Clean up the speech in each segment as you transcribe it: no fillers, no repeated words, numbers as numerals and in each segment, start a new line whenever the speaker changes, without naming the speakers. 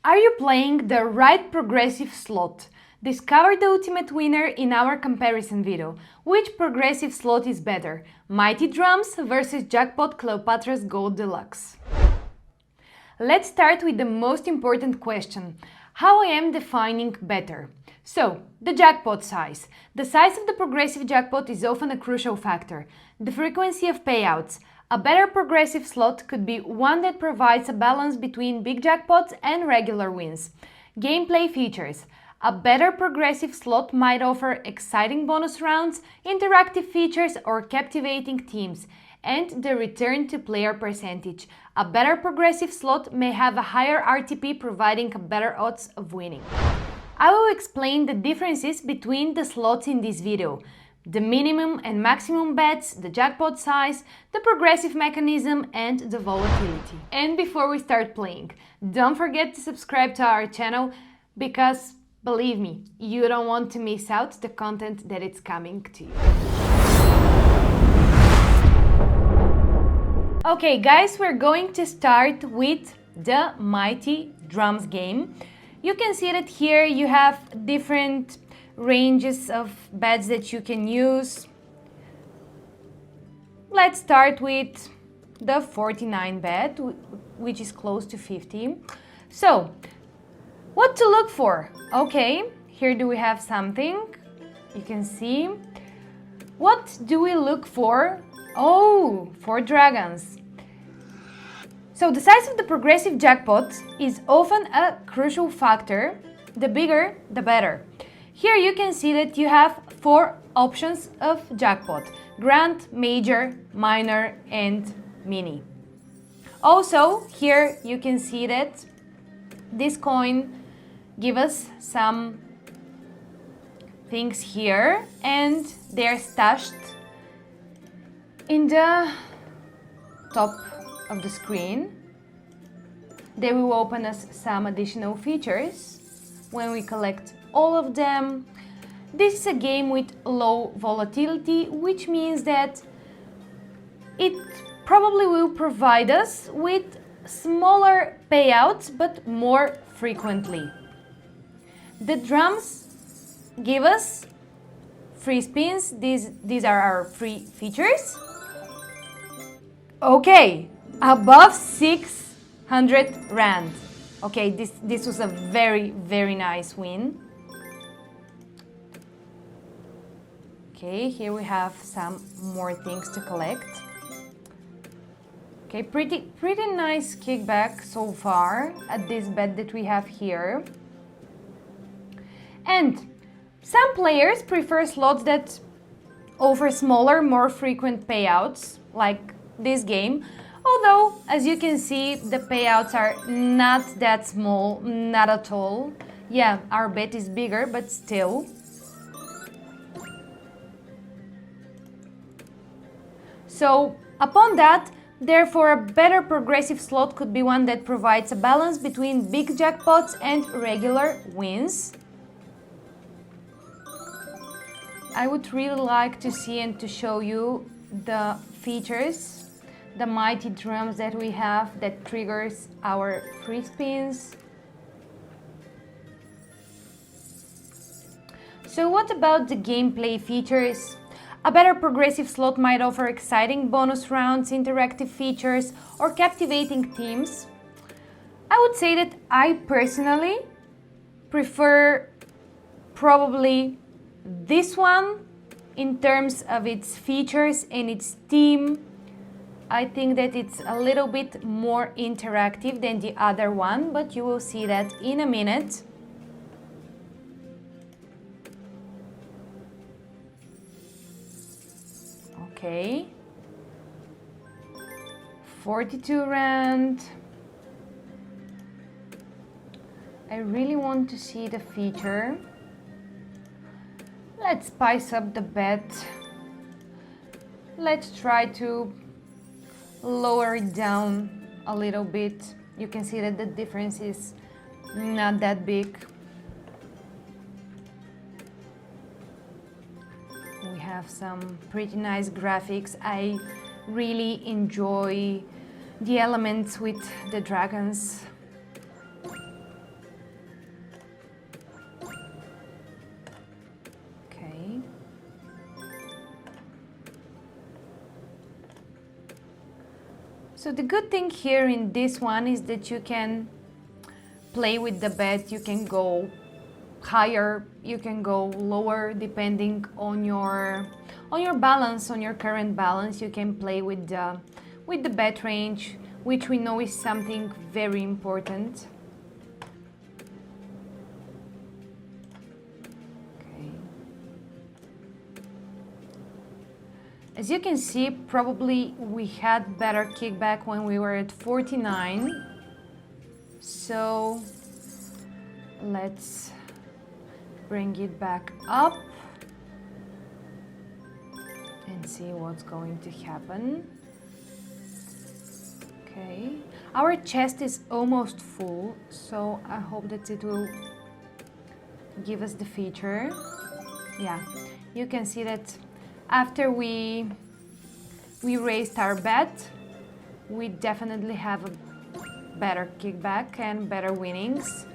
Are you playing the right progressive slot? Discover the ultimate winner in our comparison video. Which progressive slot is better? Mighty Drums versus Jackpot Cleopatra's Gold Deluxe. Let's start with the most important question. How I am defining better? So, the jackpot size. The size of the progressive jackpot is often a crucial factor. The frequency of payouts. A better progressive slot could be one that provides a balance between big jackpots and regular wins. Gameplay features. A better progressive slot might offer exciting bonus rounds, interactive features, or captivating teams. And the return to player percentage. A better progressive slot may have a higher RTP, providing a better odds of winning. I will explain the differences between the slots in this video. The minimum and maximum bets, the jackpot size, the progressive mechanism, and the volatility. And before we start playing, don't forget to subscribe to our channel because, believe me, you don't want to miss out the content that is coming to you. Okay guys, we're going to start with the Mighty Drums game. You can see that here you have different ranges of bets that you can use. Let's start with the 49 bet, which is close to 50. So, what to look for? Okay, here do we have something. You can see. What do we look for? Oh, 4 dragons. So the size of the progressive jackpot is often a crucial factor. The bigger, the better. Here you can see that you have 4 options of jackpot: grand, major, minor, and mini. Also, here you can see that this coin gives us some things here, and they're stashed in the top of the screen. They will open us some additional features when we collect all of them. This is a game with low volatility, which means that it probably will provide us with smaller payouts but more frequently. The drums give us free spins. These are our free features. Okay, above 600 rand. Okay, this was a very nice win. Okay, here we have some more things to collect. Okay, pretty nice kickback so far at this bet that we have here. And some players prefer slots that offer smaller, more frequent payouts, like this game. Although, as you can see, the payouts are not that small, not at all. Yeah, our bet is bigger, but still. So, upon that, therefore, a better progressive slot could be one that provides a balance between big jackpots and regular wins. I would really like to see and to show you the features, the Mighty Drums that we have that triggers our free spins. So what about the gameplay features? A better progressive slot might offer exciting bonus rounds, interactive features, or captivating teams. I would say that I personally prefer probably this one in terms of its features and its theme. I think that it's a little bit more interactive than the other one, but you will see that in a minute. Okay, 42 rand. I really want to see the feature. Let's spice up the bet. Let's try to lower it down a little bit. You can see that the difference is not that big. We have some pretty nice graphics. I really enjoy the elements with the dragons. So the good thing here in this one is that you can play with the bet. You can go higher, you can go lower depending on your balance, on your current balance. You can play with the bet range, which we know is something very important. Okay. As you can see, probably we had better kickback when we were at 49. So let's bring it back up and see what's going to happen. Okay, our chest is almost full, so I hope that it will give us the feature. Yeah, you can see that after we raised our bet, we definitely have a better kickback and better winnings.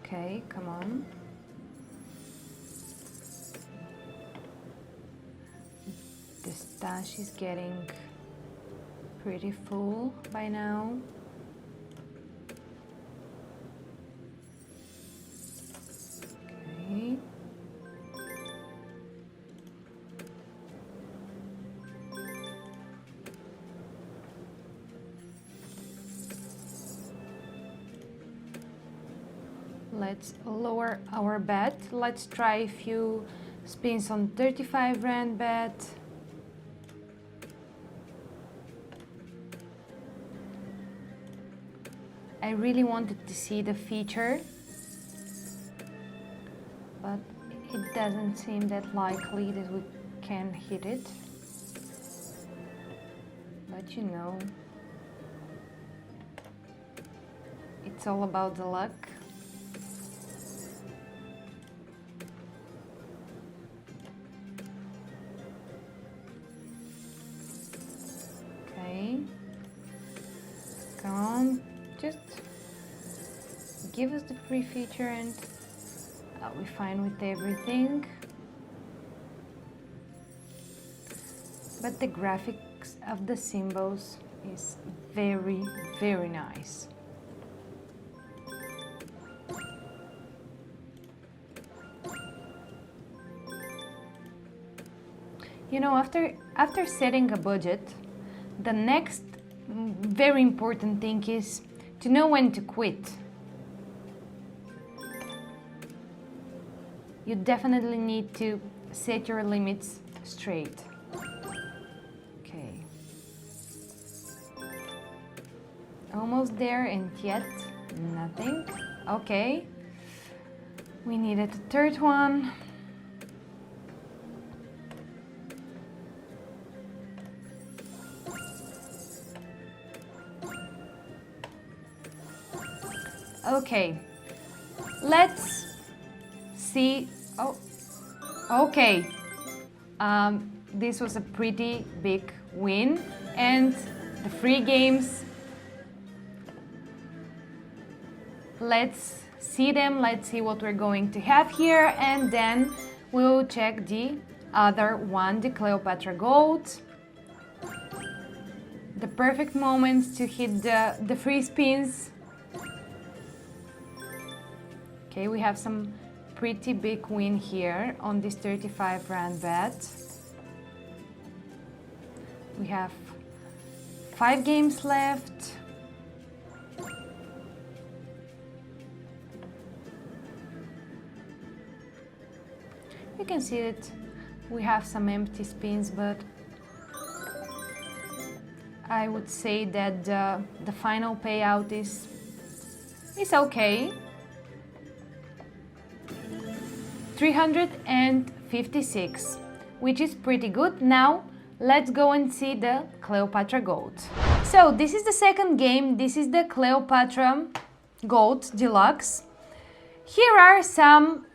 Okay, come on. The stash is getting pretty full by now. Okay. Let's lower our bet. Let's try a few spins on 35 rand bet. I really wanted to see the feature, but it doesn't seem that likely that we can hit it. But you know, it's all about the luck. Okay, come on, just give us the free feature and we're fine with everything. But the graphics of the symbols is very, very nice. You know, after setting a budget, the next very important thing is to know when to quit. You definitely need to set your limits straight. Okay. Almost there, and yet nothing. Okay. We needed a third one. Okay, let's see. Oh, okay. This was a pretty big win, and the free games. Let's see them. Let's see what we're going to have here, and then we'll check the other one, the Cleopatra Gold. The perfect moments to hit the free spins. Okay, we have some pretty big win here on this 35 rand bet. We have 5 games left. You can see that we have some empty spins, but I would say that the final payout is okay. 356, which is pretty good. Now let's go and see the Cleopatra Gold. So this is the second game. This is the Cleopatra Gold Deluxe. Here are some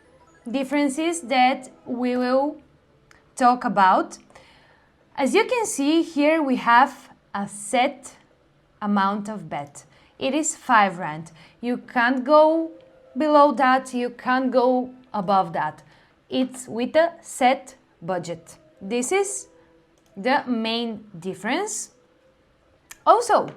differences that we will talk about. As you can see here, we have a set amount of bet. It is 5 rand. You can't go below that, you can't go above that. It's with a set budget. This is the main difference. Also,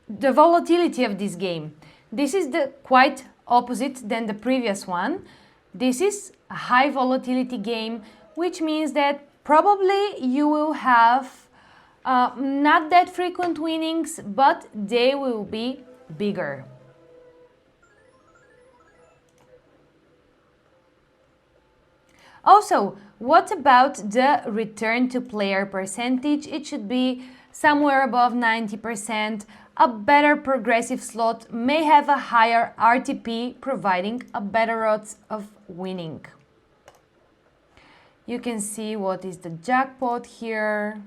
the volatility of this game. This is the quite opposite than the previous one. This is a high volatility game, which means that probably you will have not that frequent winnings, but they will be bigger. Also, what about the return to player percentage? It should be somewhere above 90%. A better progressive slot may have a higher RTP, providing a better odds of winning. You can see what is the jackpot here.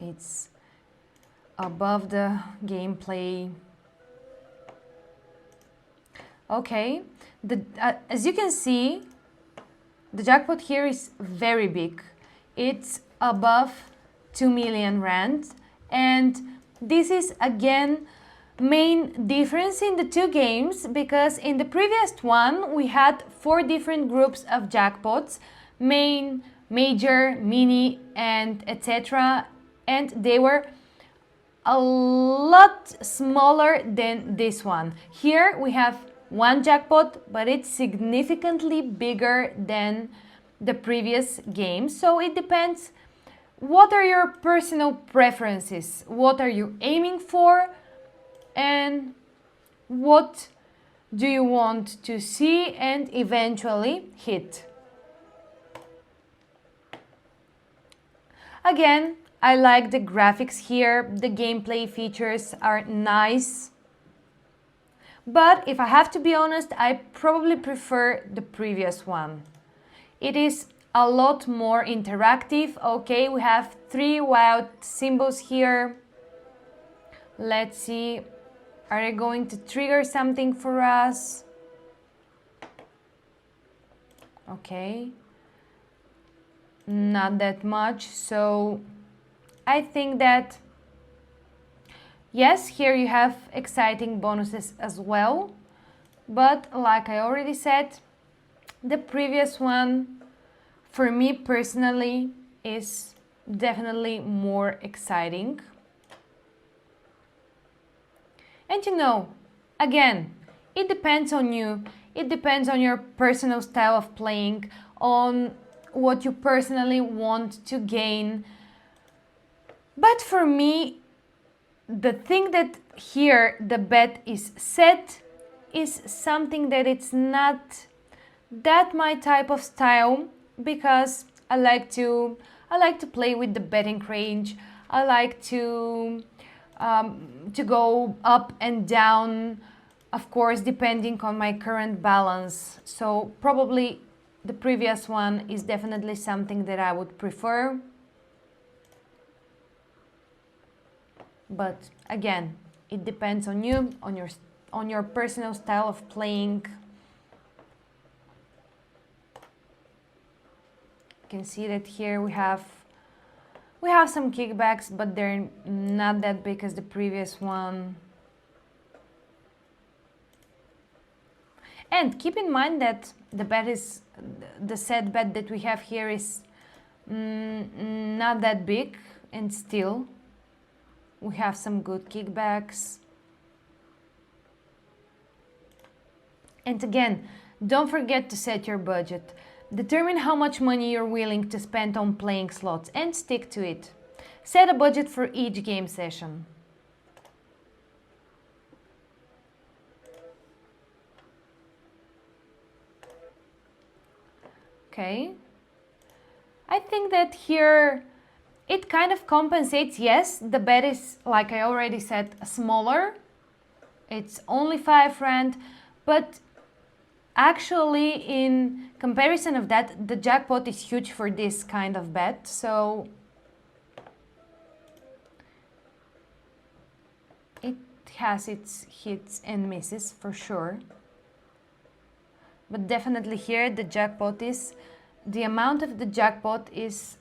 It's above the gameplay. Okay, as you can see, the jackpot here is very big. It's above 2 million rand, and this is again main difference in the two games, because in the previous one we had 4 different groups of jackpots: main, major, mini, and etc. And they were a lot smaller than this one. Here we have one jackpot, but it's significantly bigger than the previous game. So it depends, what are your personal preferences? What are you aiming for? And what do you want to see and eventually hit? Again, I like the graphics here. The gameplay features are nice. But if I have to be honest, I probably prefer the previous one. It is a lot more interactive. Okay, we have 3 wild symbols here. Let's see, are they going to trigger something for us? Okay, not that much. So I think that yes, here you have exciting bonuses as well, but like I already said, the previous one, for me personally, is definitely more exciting. And you know, again, it depends on you. It depends on your personal style of playing, on what you personally want to gain. But for me, the thing that here the bet is set is something that it's not that my type of style, because I like to play with the betting range. I like to go up and down, of course, depending on my current balance. So probably the previous one is definitely something that I would prefer. But again, it depends on you, on your personal style of playing. You can see that here we have some kickbacks, but they're not that big as the previous one. And keep in mind that the set bet that we have here is not that big, and still we have some good kickbacks. And again, don't forget to set your budget. Determine how much money you're willing to spend on playing slots and stick to it. Set a budget for each game session. Okay. I think that here it kind of compensates. Yes, the bet is, like I already said, smaller. It's only 5 rand, but actually in comparison of that, the jackpot is huge for this kind of bet. So it has its hits and misses for sure. But definitely here the amount of the jackpot is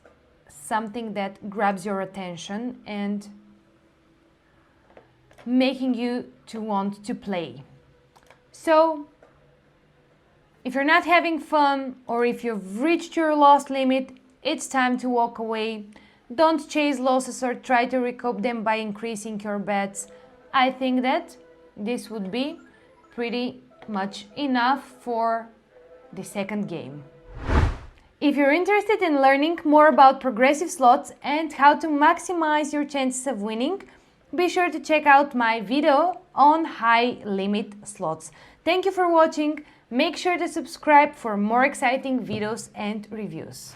something that grabs your attention and making you to want to play. So If you're not having fun or if you've reached your loss limit, it's time to walk away. Don't chase losses or try to recoup them by increasing your bets. I think that this would be pretty much enough for the second game. If you're interested in learning more about progressive slots and how to maximize your chances of winning, be sure to check out my video on high limit slots. Thank you for watching. Make sure to subscribe for more exciting videos and reviews.